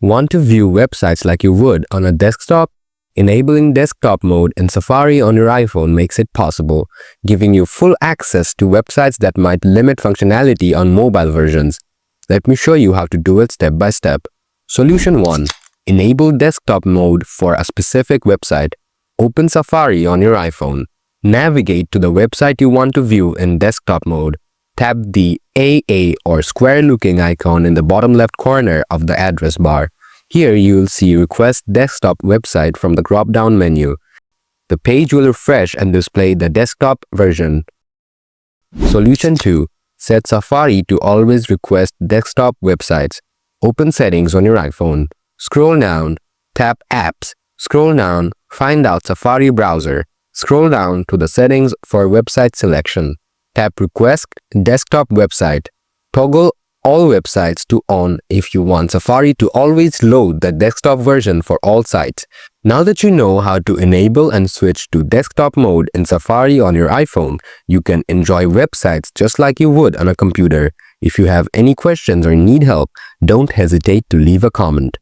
Want to view websites like you would on a desktop? Enabling desktop mode in Safari on your iPhone makes it possible, giving you full access to websites that might limit functionality on mobile versions. Let me show you how to do it step by step. Solution 1. Enable desktop mode for a specific website. Open Safari on your iPhone. Navigate to the website you want to view in desktop mode. Tap the AA or square-looking icon in the bottom left corner of the address bar. Here you'll see Request Desktop Website from the drop-down menu. The page will refresh and display the desktop version. Solution 2. Set Safari to always request desktop websites. Open Settings on your iPhone. Scroll down, tap Apps. Scroll down, find out Safari Browser. Scroll down to the settings for website selection. Tap Request Desktop Website. Toggle all websites to on if you want Safari to always load the desktop version for all sites. Now that you know how to enable and switch to desktop mode in Safari on your iPhone, you can enjoy websites just like you would on a computer. If you have any questions or need help, don't hesitate to leave a comment.